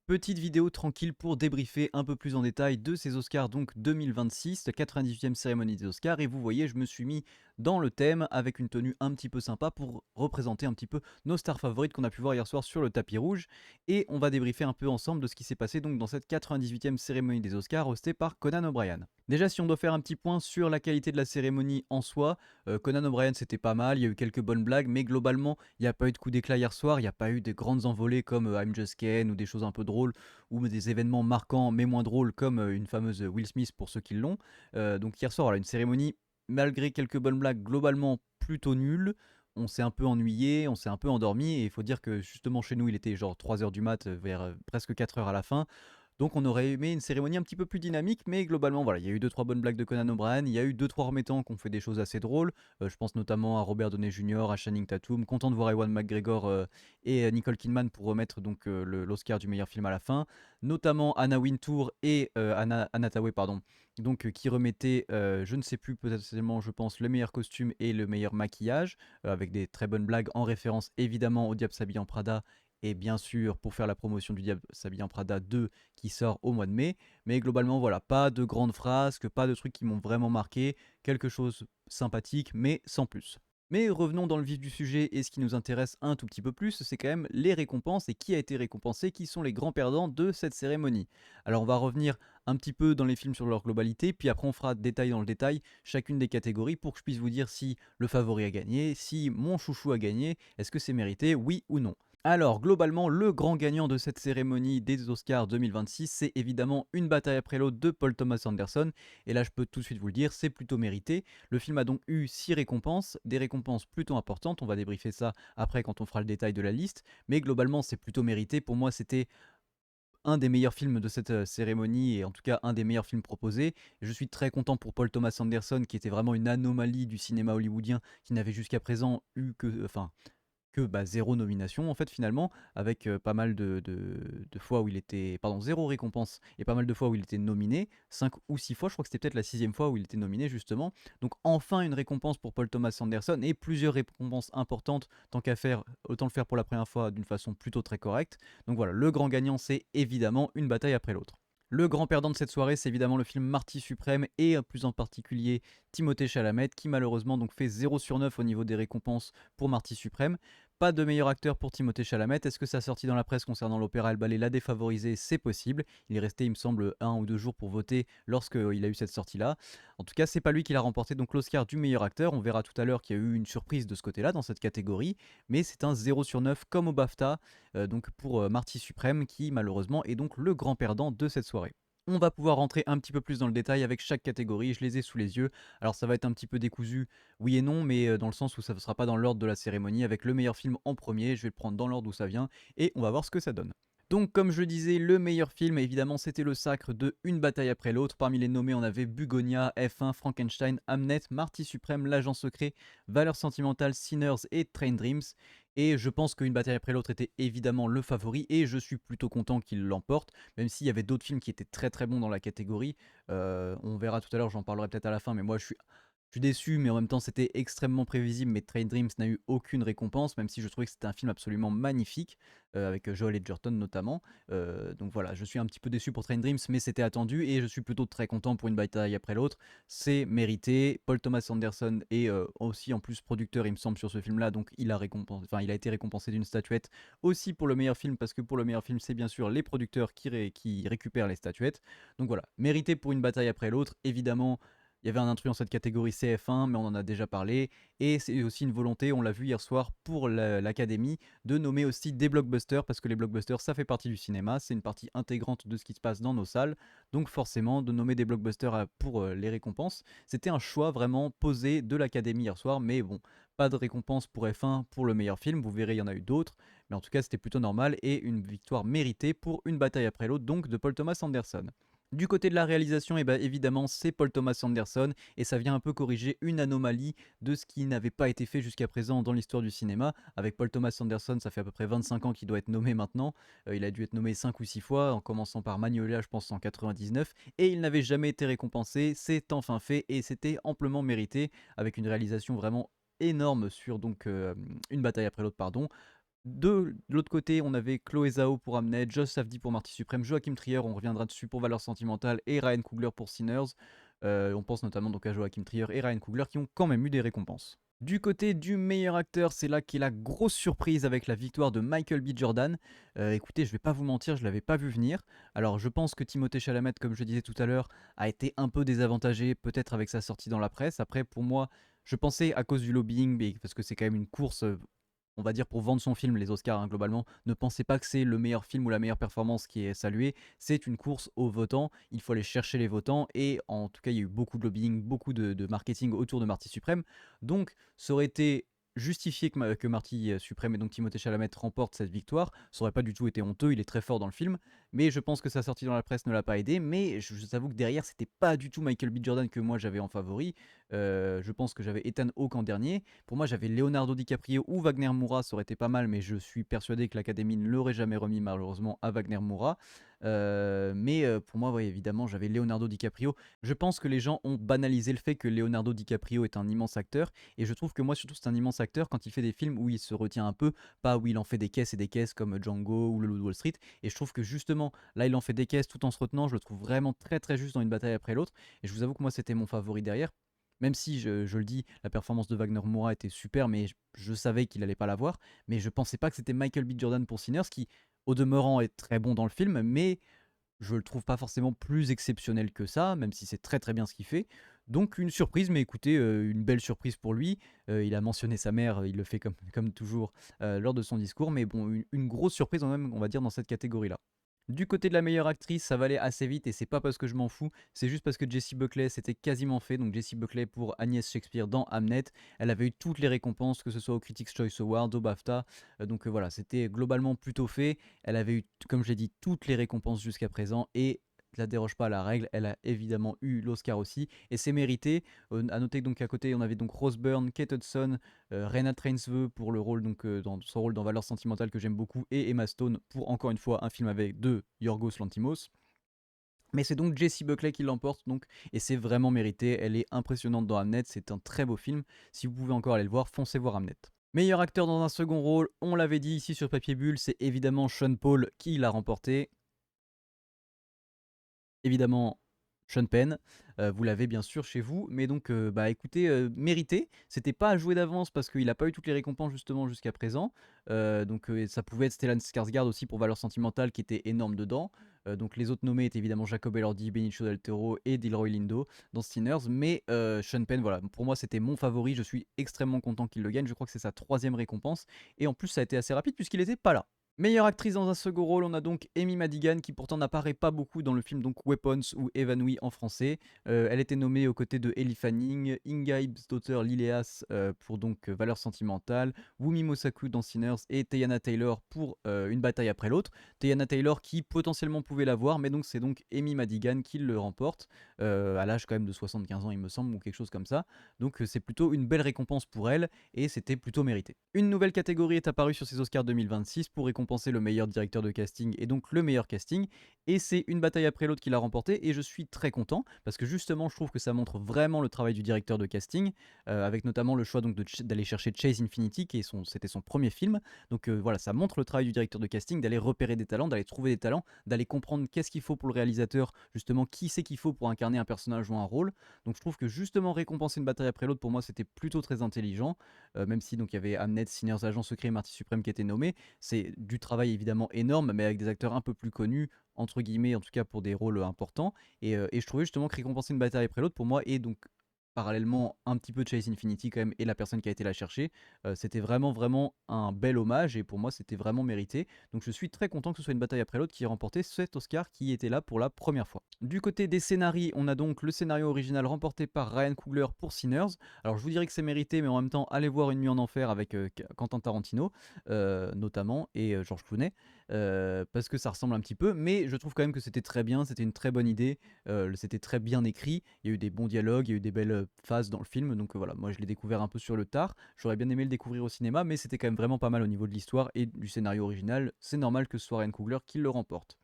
Petite vidéo tranquille pour débriefer un peu plus en détail de ces Oscars donc 2026, la 98e cérémonie des Oscars. Et vous voyez, je me suis mis dans le thème avec une tenue un petit peu sympa pour représenter un petit peu nos stars favorites qu'on a pu voir hier soir sur le tapis rouge. Et on va débriefer un peu ensemble de ce qui s'est passé donc dans cette 98e cérémonie des Oscars hostée par Conan O'Brien. Déjà, si on doit faire un petit point sur la qualité de la cérémonie en soi, Conan O'Brien c'était pas mal, il y a eu quelques bonnes blagues, mais globalement, il n'y a pas eu de coup d'éclat hier soir, il n'y a pas eu des grandes envolées comme I'm Just Ken ou des choses un peu drôles ou des événements marquants mais moins drôles comme une fameuse Will Smith pour ceux qui l'ont. Donc hier soir, voilà, une cérémonie, malgré quelques bonnes blagues, globalement plutôt nulle. On s'est un peu ennuyé, on s'est un peu endormi et il faut dire que justement chez nous il était genre 3 heures du mat vers presque 4 heures à la fin. Donc on aurait aimé une cérémonie un petit peu plus dynamique, mais globalement voilà, il y a eu deux trois bonnes blagues de Conan O'Brien, il y a eu deux trois remettants qui ont fait des choses assez drôles. Je pense notamment à Robert Downey Jr., à Channing Tatum. Content de voir Ewan McGregor et Nicole Kidman pour remettre donc l'Oscar du meilleur film à la fin. Notamment Anna Wintour et Anna Thaoué, pardon, donc qui remettaient, je ne sais plus, peut-être seulement je pense, le meilleur costume et le meilleur maquillage, avec des très bonnes blagues en référence évidemment au Diable s'habille en Prada et bien sûr pour faire la promotion du Diable s'habille en Prada 2 qui sort au mois de mai. Mais globalement, voilà, pas de grandes frasques, pas de trucs qui m'ont vraiment marqué, quelque chose sympathique, mais sans plus. Mais revenons dans le vif du sujet et ce qui nous intéresse un tout petit peu plus, c'est quand même les récompenses et qui a été récompensé, qui sont les grands perdants de cette cérémonie. Alors on va revenir un petit peu dans les films sur leur globalité, puis après on fera détail dans le détail chacune des catégories pour que je puisse vous dire si le favori a gagné, si mon chouchou a gagné, est-ce que c'est mérité, oui ou non. Alors, globalement, le grand gagnant de cette cérémonie des Oscars 2026, c'est évidemment Une bataille après l'autre de Paul Thomas Anderson. Et là, je peux tout de suite vous le dire, c'est plutôt mérité. Le film a donc eu 6 récompenses, des récompenses plutôt importantes. On va débriefer ça après quand on fera le détail de la liste. Mais globalement, c'est plutôt mérité. Pour moi, c'était un des meilleurs films de cette cérémonie et en tout cas un des meilleurs films proposés. Je suis très content pour Paul Thomas Anderson qui était vraiment une anomalie du cinéma hollywoodien qui n'avait jusqu'à présent eu que, enfin, que bah, 0 nomination en fait finalement, avec pas mal de fois où il était, pardon, zéro récompense et pas mal de fois où il était nominé, 5 ou 6 fois, je crois que c'était peut-être la sixième fois où il était nominé justement. Donc enfin une récompense pour Paul Thomas Anderson et plusieurs récompenses importantes, tant qu'à faire, autant le faire pour la première fois d'une façon plutôt très correcte. Donc voilà, le grand gagnant c'est évidemment Une bataille après l'autre. Le grand perdant de cette soirée, c'est évidemment le film Marty Suprême et plus en particulier Timothée Chalamet qui malheureusement donc fait 0 sur 9 au niveau des récompenses pour Marty Suprême. Pas de meilleur acteur pour Timothée Chalamet. Est-ce que ça sorti dans la presse concernant l'Opéra et le Ballet l'a défavorisé? C'est possible. Il est resté, il me semble, 1 ou 2 jours pour voter lorsqu'il a eu cette sortie-là. En tout cas, c'est pas lui qui l'a remporté donc l'Oscar du meilleur acteur. On verra tout à l'heure qu'il y a eu une surprise de ce côté-là dans cette catégorie. Mais c'est un 0 sur 9 comme au BAFTA donc pour Marty Suprême qui malheureusement est donc le grand perdant de cette soirée. On va pouvoir rentrer un petit peu plus dans le détail avec chaque catégorie, je les ai sous les yeux. Alors ça va être un petit peu décousu, oui et non, mais dans le sens où ça ne sera pas dans l'ordre de la cérémonie, avec le meilleur film en premier, je vais le prendre dans l'ordre où ça vient, et on va voir ce que ça donne. Donc comme je le disais, le meilleur film, évidemment, c'était Le Sacre de Une bataille après l'autre. Parmi les nommés, on avait Bugonia, F1, Frankenstein, Hamnet, Marty Suprême, L'Agent Secret, Valeurs Sentimentales, Sinners et Train Dreams. Et je pense qu'Une bataille après l'autre était évidemment le favori, et je suis plutôt content qu'il l'emporte, même s'il y avait d'autres films qui étaient très très bons dans la catégorie. On verra tout à l'heure, j'en parlerai peut-être à la fin, mais moi je suis déçu, mais en même temps c'était extrêmement prévisible. Mais Train Dreams n'a eu aucune récompense, même si je trouvais que c'était un film absolument magnifique, avec Joel Edgerton notamment. Donc voilà, je suis un petit peu déçu pour Train Dreams, mais c'était attendu et je suis plutôt très content pour Une bataille après l'autre. C'est mérité. Paul Thomas Anderson est aussi en plus producteur, il me semble, sur ce film-là, donc il a été récompensé d'une statuette aussi pour le meilleur film, parce que pour le meilleur film, c'est bien sûr les producteurs qui récupèrent les statuettes. Donc voilà, mérité pour Une bataille après l'autre, évidemment. Il y avait un intrus dans cette catégorie CF1, mais on en a déjà parlé. Et c'est aussi une volonté, on l'a vu hier soir pour l'Académie, de nommer aussi des blockbusters, parce que les blockbusters, ça fait partie du cinéma, c'est une partie intégrante de ce qui se passe dans nos salles. Donc forcément, de nommer des blockbusters pour les récompenses, c'était un choix vraiment posé de l'Académie hier soir. Mais bon, pas de récompense pour F1 pour le meilleur film, vous verrez, il y en a eu d'autres. Mais en tout cas, c'était plutôt normal et une victoire méritée pour Une bataille après l'autre, donc de Paul Thomas Anderson. Du côté de la réalisation, évidemment, c'est Paul Thomas Anderson et ça vient un peu corriger une anomalie de ce qui n'avait pas été fait jusqu'à présent dans l'histoire du cinéma. Avec Paul Thomas Anderson, ça fait à peu près 25 ans qu'il doit être nommé maintenant. Il a dû être nommé 5 ou 6 fois, en commençant par Magnolia, je pense, en 99, et il n'avait jamais été récompensé. C'est enfin fait et c'était amplement mérité, avec une réalisation vraiment énorme sur donc Une bataille après l'autre, pardon. De l'autre côté, on avait Chloé Zhao pour Hamnet, Josh Safdie pour Marty Suprême, Joachim Trier, on reviendra dessus pour Valeurs Sentimentales, et Ryan Coogler pour Sinners. On pense notamment donc à Joachim Trier et Ryan Coogler qui ont quand même eu des récompenses. Du côté du meilleur acteur, c'est là qu'est la grosse surprise avec la victoire de Michael B. Jordan. Écoutez, je vais pas vous mentir, je l'avais pas vu venir. Alors je pense que Timothée Chalamet, comme je disais tout à l'heure, a été un peu désavantagé, peut-être avec sa sortie dans la presse. Après, pour moi, je pensais à cause du lobbying, mais parce que c'est quand même une course, on va dire pour vendre son film, les Oscars hein, globalement, ne pensez pas que c'est le meilleur film ou la meilleure performance qui est saluée, c'est une course aux votants, il faut aller chercher les votants, et en tout cas il y a eu beaucoup de lobbying, beaucoup de marketing autour de Marty Suprême, donc ça aurait été justifié que Marty Suprême et donc Timothée Chalamet remportent cette victoire, ça aurait pas du tout été honteux, il est très fort dans le film, mais je pense que sa sortie dans la presse ne l'a pas aidé, mais je vous avoue que derrière c'était pas du tout Michael B. Jordan que moi j'avais en favori, je pense que j'avais Ethan Hawke en dernier, pour moi, j'avais Leonardo DiCaprio ou Wagner Moura, ça aurait été pas mal, mais je suis persuadé que l'Académie ne l'aurait jamais remis malheureusement à Wagner Moura. Mais pour moi, oui, évidemment, j'avais Leonardo DiCaprio. Je pense que les gens ont banalisé le fait que Leonardo DiCaprio est un immense acteur, et je trouve que moi, surtout, c'est un immense acteur quand il fait des films où il se retient un peu, pas où il en fait des caisses et des caisses comme Django ou Le Loup de Wall Street. Et je trouve que justement, là, il en fait des caisses tout en se retenant. Je le trouve vraiment très très juste dans une bataille après l'autre. Et je vous avoue que moi, c'était mon favori derrière. Même si, je le dis, la performance de Wagner Moura était super, mais je savais qu'il allait pas l'avoir. Mais je pensais pas que c'était Michael B. Jordan pour Sinners, qui, au demeurant, est très bon dans le film, mais je le trouve pas forcément plus exceptionnel que ça, même si c'est très très bien ce qu'il fait. Donc une surprise, mais écoutez, une belle surprise pour lui. Il a mentionné sa mère, il le fait comme toujours lors de son discours, mais bon, une grosse surprise quand même, on va dire, dans cette catégorie-là. Du côté de la meilleure actrice, ça va aller assez vite et c'est pas parce que je m'en fous, c'est juste parce que Jessie Buckley c'était quasiment fait. Donc Jessie Buckley pour Agnès Shakespeare dans Hamnet, elle avait eu toutes les récompenses, que ce soit au Critics' Choice Awards, au BAFTA. Donc voilà, c'était globalement plutôt fait. Elle avait eu, comme je l'ai dit, toutes les récompenses jusqu'à présent et la déroge pas à la règle. Elle a évidemment eu l'Oscar aussi et c'est mérité. À noter donc qu'à côté on avait donc Rose Byrne, Kate Hudson, Renate Reinsve pour le rôle donc dans son rôle dans Valeurs Sentimentales que j'aime beaucoup, et Emma Stone pour encore une fois un film avec de Yorgos Lanthimos. Mais c'est donc Jessie Buckley qui l'emporte donc, et c'est vraiment mérité. Elle est impressionnante dans Hamnet, c'est un très beau film. Si vous pouvez encore aller le voir, foncez voir Hamnet. Meilleur acteur dans un second rôle, on l'avait dit ici sur Papier Bulle, c'est évidemment Sean Paul qui l'a remporté. Évidemment, Sean Penn, vous l'avez bien sûr chez vous, mais donc bah écoutez, mérité. C'était pas à jouer d'avance parce qu'il a pas eu toutes les récompenses justement jusqu'à présent. Donc ça pouvait être Stellan Skarsgård aussi pour Valeurs Sentimentales qui était énorme dedans. Donc les autres nommés étaient évidemment Jacob Elordi, Benicio del Toro et Delroy Lindo dans Sinners, mais Sean Penn, voilà, pour moi c'était mon favori. Je suis extrêmement content qu'il le gagne. Je crois que c'est sa troisième récompense, et en plus ça a été assez rapide puisqu'il était pas là. Meilleure actrice dans un second rôle, on a donc Amy Madigan qui pourtant n'apparaît pas beaucoup dans le film donc Weapons ou Évanoui en français. Elle était nommée aux côtés de Ellie Fanning, Inga Ibsdottir Lileas pour donc Valeurs Sentimentales, Wumi Mosaku dans Sinners et Teyana Taylor pour Une bataille après l'autre. Teyana Taylor qui potentiellement pouvait l'avoir, mais donc c'est donc Amy Madigan qui le remporte à l'âge quand même de 75 ans il me semble, ou quelque chose comme ça. Donc c'est plutôt une belle récompense pour elle et c'était plutôt mérité. Une nouvelle catégorie est apparue sur ces Oscars 2026 pour récompenser le meilleur directeur de casting et donc le meilleur casting, et c'est Une bataille après l'autre qui l'a remporté, et je suis très content parce que justement je trouve que ça montre vraiment le travail du directeur de casting, avec notamment le choix donc d'aller chercher Chase Infinity qui c'était son premier film. Donc voilà, ça montre le travail du directeur de casting, d'aller repérer des talents, d'aller trouver des talents, d'aller comprendre qu'est-ce qu'il faut pour le réalisateur, justement qui c'est qu'il faut pour incarner un personnage ou un rôle. Donc je trouve que justement récompenser Une bataille après l'autre, pour moi c'était plutôt très intelligent, même si donc il y avait Hamnet, Sinners, Agent secret et Marty Suprême qui étaient nommés. C'est du travail évidemment énorme, mais avec des acteurs un peu plus connus, entre guillemets, en tout cas pour des rôles importants. Et je trouvais justement que récompenser Une bataille après l'autre, pour moi, et donc parallèlement un petit peu de Chase Infinity quand même, et la personne qui a été la chercher, c'était vraiment vraiment un bel hommage, et pour moi c'était vraiment mérité. Donc je suis très content que ce soit Une bataille après l'autre qui ait remporté cet Oscar qui était là pour la première fois. Du côté des scénarios, on a donc le scénario original remporté par Ryan Coogler pour Sinners. Alors je vous dirais que c'est mérité, mais en même temps allez voir Une nuit en enfer avec Quentin Tarantino notamment, et George Clooney, parce que ça ressemble un petit peu, mais je trouve quand même que c'était très bien, c'était une très bonne idée, c'était très bien écrit, il y a eu des bons dialogues, il y a eu des belles phases dans le film, donc voilà, moi je l'ai découvert un peu sur le tard, j'aurais bien aimé le découvrir au cinéma, mais c'était quand même vraiment pas mal au niveau de l'histoire et du scénario original, c'est normal que ce soit Ryan Coogler qui le remporte.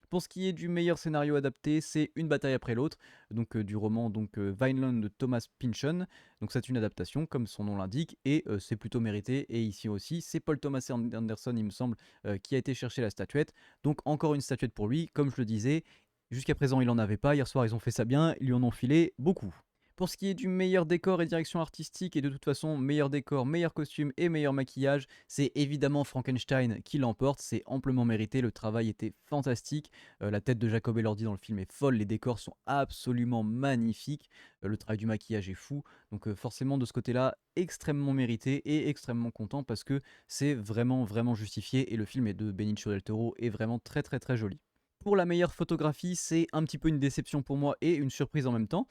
Pour ce qui est du meilleur scénario adapté, c'est Une bataille après l'autre, donc du roman Vineland de Thomas Pynchon. Donc c'est une adaptation, comme son nom l'indique, et c'est plutôt mérité. Et ici aussi, c'est Paul Thomas Anderson, il me semble, qui a été chercher la statuette. Donc encore une statuette pour lui, comme je le disais. Jusqu'à présent, il n'en avait pas. Hier soir, ils ont fait ça bien. Ils lui en ont filé beaucoup. Pour ce qui est du meilleur décor et direction artistique, et de toute façon, meilleur décor, meilleur costume et meilleur maquillage, c'est évidemment Frankenstein qui l'emporte. C'est amplement mérité. Le travail était fantastique. La tête de Jacob Elordi dans le film est folle. Les décors sont absolument magnifiques. Le travail du maquillage est fou. Donc, forcément, de ce côté-là, extrêmement mérité et extrêmement content parce que c'est vraiment, vraiment justifié. Et le film est de Benicio del Toro est vraiment très, très, très joli. Pour la meilleure photographie, c'est un petit peu une déception pour moi et une surprise en même temps,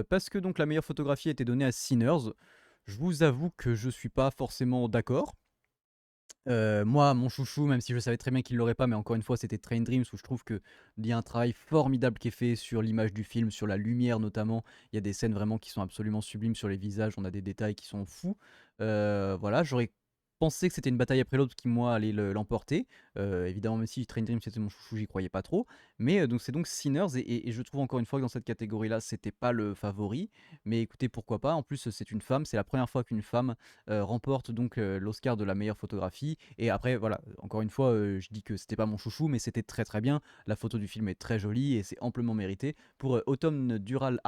parce que donc la meilleure photographie a été donnée à Sinners. Je vous avoue que je suis pas forcément d'accord. Moi, mon chouchou, même si je savais très bien qu'il l'aurait pas, mais encore une fois, c'était Train Dreams où je trouve qu'il y a un travail formidable qui est fait sur l'image du film, sur la lumière notamment. Il y a des scènes vraiment qui sont absolument sublimes sur les visages, on a des détails qui sont fous. Voilà, j'aurais pensé que c'était une bataille après l'autre qui, moi, allait l'emporter. Évidemment, même si Train Dreams c'était mon chouchou, j'y croyais pas trop. Mais donc c'est donc Sinners, et je trouve encore une fois que dans cette catégorie-là, c'était pas le favori. Mais écoutez, pourquoi pas. En plus, c'est une femme, c'est la première fois qu'une femme remporte donc l'Oscar de la meilleure photographie. Et après, voilà, encore une fois, je dis que c'était pas mon chouchou, mais c'était très très bien. La photo du film est très jolie et c'est amplement mérité. Pour Autumn Dural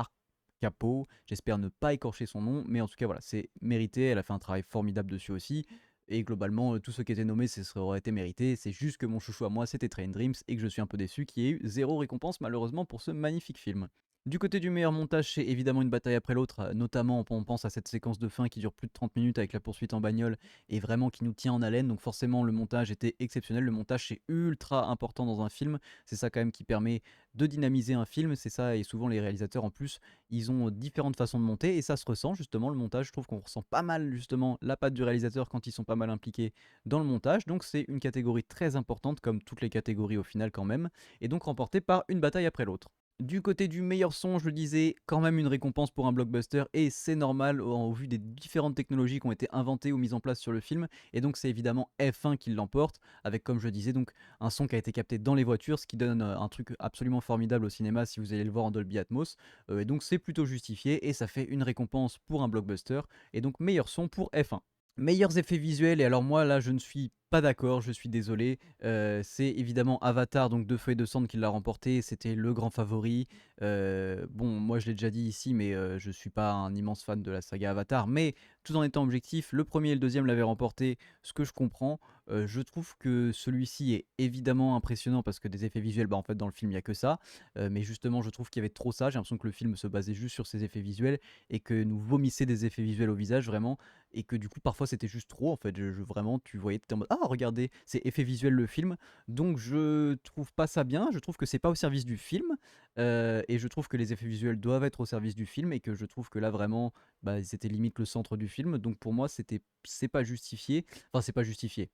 Capo, j'espère ne pas écorcher son nom, mais en tout cas, voilà, c'est mérité. Elle a fait un travail formidable dessus aussi. Et globalement, tous ceux qui étaient nommés, ça aurait été mérité. C'est juste que mon chouchou à moi, c'était Train Dreams, et que je suis un peu déçu qu'il y ait eu zéro récompense malheureusement pour ce magnifique film. Du côté du meilleur montage, c'est évidemment Une bataille après l'autre, notamment on pense à cette séquence de fin qui dure plus de 30 minutes avec la poursuite en bagnole et vraiment qui nous tient en haleine. Donc forcément le montage était exceptionnel, le montage c'est ultra important dans un film, c'est ça quand même qui permet de dynamiser un film, c'est ça. Et souvent les réalisateurs en plus, ils ont différentes façons de monter et ça se ressent justement le montage. Je trouve qu'on ressent pas mal justement la patte du réalisateur quand ils sont pas mal impliqués dans le montage. Donc c'est une catégorie très importante comme toutes les catégories au final quand même, et donc remportée par Une bataille après l'autre. Du côté du meilleur son, je le disais, quand même une récompense pour un blockbuster, et c'est normal au vu des différentes technologies qui ont été inventées ou mises en place sur le film, et donc c'est évidemment F1 qui l'emporte, avec, comme je disais, donc un son qui a été capté dans les voitures, ce qui donne un truc absolument formidable au cinéma si vous allez le voir en Dolby Atmos, et donc c'est plutôt justifié, et ça fait une récompense pour un blockbuster, et donc meilleur son pour F1. Meilleurs effets visuels, et alors moi là je ne suis pas d'accord, je suis désolé. C'est évidemment Avatar, donc Deux feuilles de cendre qui l'a remporté, c'était le grand favori. Bon, moi je l'ai déjà dit ici, mais je suis pas un immense fan de la saga Avatar, mais tout en étant objectif, le premier et le deuxième l'avaient remporté, ce que je comprends. Je trouve que celui-ci est évidemment impressionnant parce que des effets visuels, bah en fait dans le film il n'y a que ça. Mais justement je trouve qu'il y avait trop ça, j'ai l'impression que le film se basait juste sur ces effets visuels et que nous vomissait des effets visuels au visage vraiment, et que du coup parfois c'était juste trop en fait. Vraiment tu voyais, t'étais en mode ah regardez c'est effet visuel le film, donc je trouve pas ça bien. Je trouve que c'est pas au service du film, et je trouve que les effets visuels doivent être au service du film, et que je trouve que là vraiment bah, c'était limite le centre du film, donc pour moi c'est pas justifié. Enfin c'est pas justifié.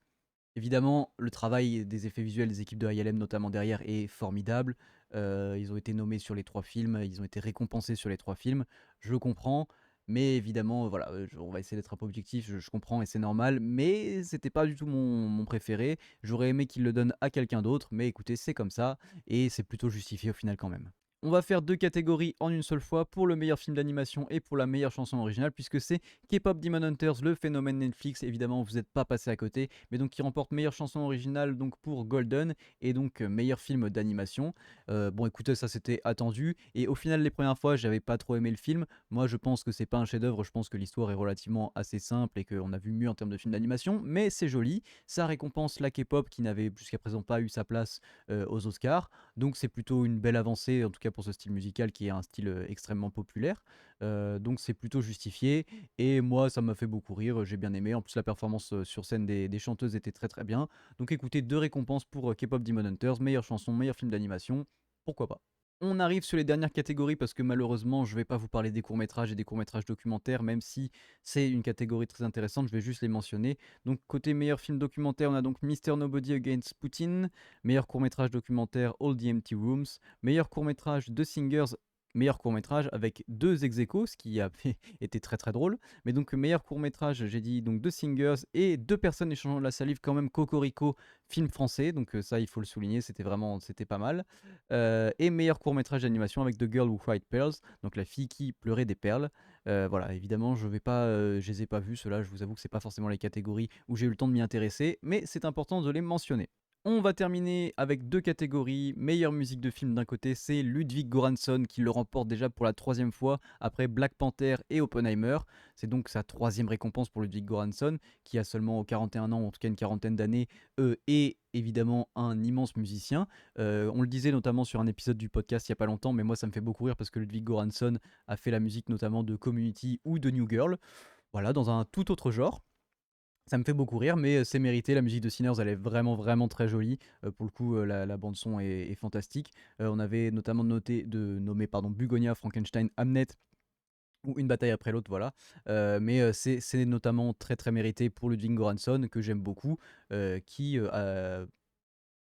Évidemment, le travail des effets visuels des équipes de ILM, notamment derrière, est formidable. Ils ont été nommés sur les trois films, ils ont été récompensés sur les trois films. Je comprends, mais évidemment, voilà, on va essayer d'être un peu objectif. Je comprends et c'est normal, mais c'était pas du tout mon préféré. J'aurais aimé qu'il le donne à quelqu'un d'autre, mais écoutez, c'est comme ça et c'est plutôt justifié au final quand même. On va faire deux catégories en une seule fois pour le meilleur film d'animation et pour la meilleure chanson originale, puisque c'est K-pop Demon Hunters, le phénomène Netflix. Évidemment, vous n'êtes pas passé à côté, mais donc qui remporte meilleure chanson originale donc pour Golden, et donc meilleur film d'animation. Bon, écoutez, ça c'était attendu, et au final, les premières fois, j'avais pas trop aimé le film. Moi, je pense que c'est pas un chef-d'œuvre, je pense que l'histoire est relativement assez simple et qu'on a vu mieux en termes de film d'animation, mais c'est joli. Ça récompense la K-pop qui n'avait jusqu'à présent pas eu sa place aux Oscars. Donc c'est plutôt une belle avancée, en tout cas pour ce style musical qui est un style extrêmement populaire. Donc c'est plutôt justifié. Et moi, ça m'a fait beaucoup rire, j'ai bien aimé. En plus, la performance sur scène des chanteuses était très très bien. Donc écoutez, deux récompenses pour K-pop Demon Hunters, meilleure chanson, meilleur film d'animation. Pourquoi pas. On arrive sur les dernières catégories parce que malheureusement, je vais pas vous parler des courts-métrages et des courts-métrages documentaires, même si c'est une catégorie très intéressante, je vais juste les mentionner. Donc, côté meilleur film documentaire, on a donc Mr. Nobody Against Putin, meilleur court-métrage documentaire All the Empty Rooms, meilleur court-métrage The Singers meilleur court-métrage avec 2 ex-aequo, ce qui a été très très drôle. Mais donc meilleur court-métrage, j'ai dit donc 2 singers et 2 personnes échangeant de la salive quand même, Cocorico, film français, donc ça il faut le souligner, c'était pas mal. Et meilleur court-métrage d'animation avec The Girl Who Cried Pearls, donc la fille qui pleurait des perles. Voilà, évidemment, je les ai pas vus, ceux-là, je vous avoue que c'est pas forcément les catégories où j'ai eu le temps de m'y intéresser, mais c'est important de les mentionner. On va terminer avec 2 catégories. Meilleure musique de film d'un côté, c'est Ludwig Göransson qui le remporte déjà pour la 3e fois après Black Panther et Oppenheimer. C'est donc sa 3e récompense pour Ludwig Göransson qui a seulement 41 ans, ou en tout cas une quarantaine d'années, et évidemment un immense musicien. On le disait notamment sur un épisode du podcast il y a pas longtemps, mais moi ça me fait beaucoup rire parce que Ludwig Göransson a fait la musique notamment de Community ou de New Girl. Voilà, dans un tout autre genre. Ça me fait beaucoup rire, mais c'est mérité. La musique de Sinners, elle est vraiment, vraiment très jolie. Pour le coup, la bande-son est fantastique. On avait notamment nommé Bugonia, Frankenstein, Hamnet, ou Une bataille après l'autre, voilà. Mais c'est notamment très, très mérité pour Ludwig Göransson, que j'aime beaucoup, qui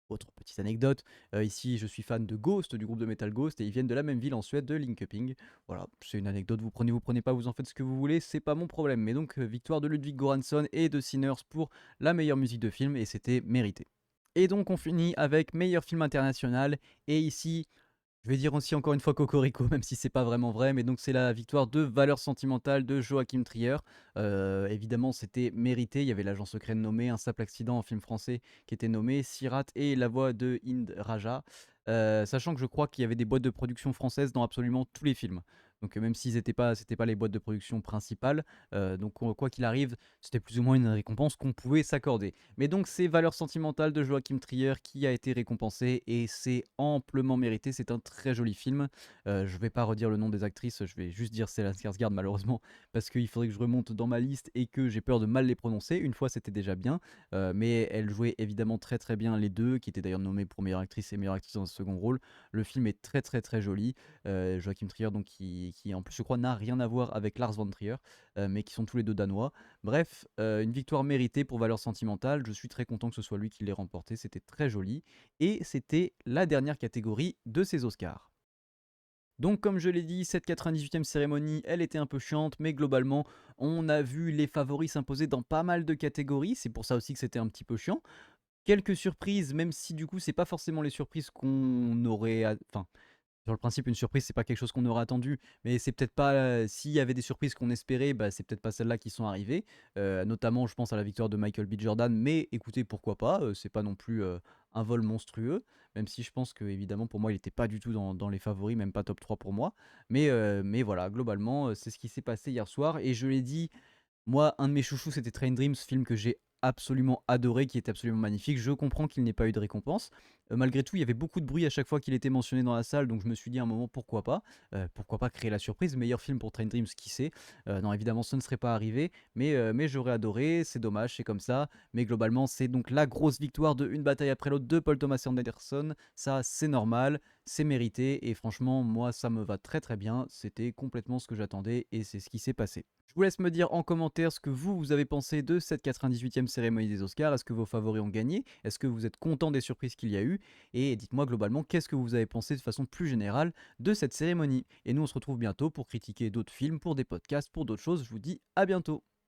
autre petite anecdote, ici je suis fan de Ghost, du groupe de metal Ghost, et ils viennent de la même ville en Suède, de Linköping. Voilà, c'est une anecdote, vous prenez pas, vous en faites ce que vous voulez, c'est pas mon problème. Mais donc victoire de Ludwig Göransson et de Sinners pour la meilleure musique de film, et c'était mérité. Et donc on finit avec meilleur film international, et ici je vais dire aussi encore une fois Cocorico, même si c'est pas vraiment vrai, mais donc c'est la victoire de Valeurs sentimentales de Joachim Trier. Évidemment, c'était mérité. Il y avait L'agent secret nommé, Un simple accident en film français qui était nommé, Sirat et La voix de Hind Raja. Sachant que je crois qu'il y avait des boîtes de production françaises dans absolument tous les films. Donc même s'ils n'étaient pas, c'était pas les boîtes de production principales, donc quoi qu'il arrive, c'était plus ou moins une récompense qu'on pouvait s'accorder. Mais donc c'est Valeurs sentimentales de Joachim Trier qui a été récompensé et c'est amplement mérité. C'est un très joli film. Je vais pas redire le nom des actrices, je vais juste dire Stellan Skarsgård malheureusement parce qu'il faudrait que je remonte dans ma liste et que j'ai peur de mal les prononcer. Une fois c'était déjà bien, mais elle jouait évidemment très très bien les deux, qui étaient d'ailleurs nommées pour meilleure actrice et meilleure actrice dans un second rôle. Le film est très très très joli. Joachim Trier donc qui en plus je crois n'a rien à voir avec Lars von Trier, mais qui sont tous les deux danois. Bref, une victoire méritée pour Valeurs sentimentales. Je suis très content que ce soit lui qui l'ait remporté, c'était très joli. Et c'était la dernière catégorie de ces Oscars. Donc comme je l'ai dit, cette 98e cérémonie, elle était un peu chiante, mais globalement, on a vu les favoris s'imposer dans pas mal de catégories, c'est pour ça aussi que c'était un petit peu chiant. Quelques surprises, même si du coup, c'est pas forcément les surprises qu'on aurait... Enfin, sur le principe, une surprise, c'est pas quelque chose qu'on aurait attendu, mais c'est peut-être pas, s'il y avait des surprises qu'on espérait, bah, c'est peut-être pas celles-là qui sont arrivées. Notamment, je pense à la victoire de Michael B. Jordan, mais écoutez, pourquoi pas, c'est pas non plus un vol monstrueux, même si je pense que, évidemment, pour moi, il était pas du tout dans les favoris, même pas top 3 pour moi. Mais voilà, globalement, c'est ce qui s'est passé hier soir, et je l'ai dit, moi, un de mes chouchous, c'était Train Dreams, film que j'ai absolument adoré, qui est absolument magnifique. Je comprends qu'il n'ait pas eu de récompense. Malgré tout, il y avait beaucoup de bruit à chaque fois qu'il était mentionné dans la salle, donc je me suis dit à un moment pourquoi pas créer la surprise. Meilleur film pour Train Dreams, qui sait. Non, évidemment, ce ne serait pas arrivé, mais j'aurais adoré. C'est dommage, c'est comme ça. Mais globalement, c'est donc la grosse victoire de Une bataille après l'autre de Paul Thomas Anderson. Ça, c'est normal, c'est mérité, et franchement, moi, ça me va très très bien. C'était complètement ce que j'attendais, et c'est ce qui s'est passé. Je vous laisse me dire en commentaire ce que vous avez pensé de cette 98e cérémonie des Oscars. Est-ce que vos favoris ont gagné? Est-ce que vous êtes content des surprises qu'il y a eu? Et dites-moi globalement qu'est-ce que vous avez pensé de façon plus générale de cette cérémonie. Et nous on se retrouve bientôt pour critiquer d'autres films, pour des podcasts, pour d'autres choses. Je vous dis à bientôt.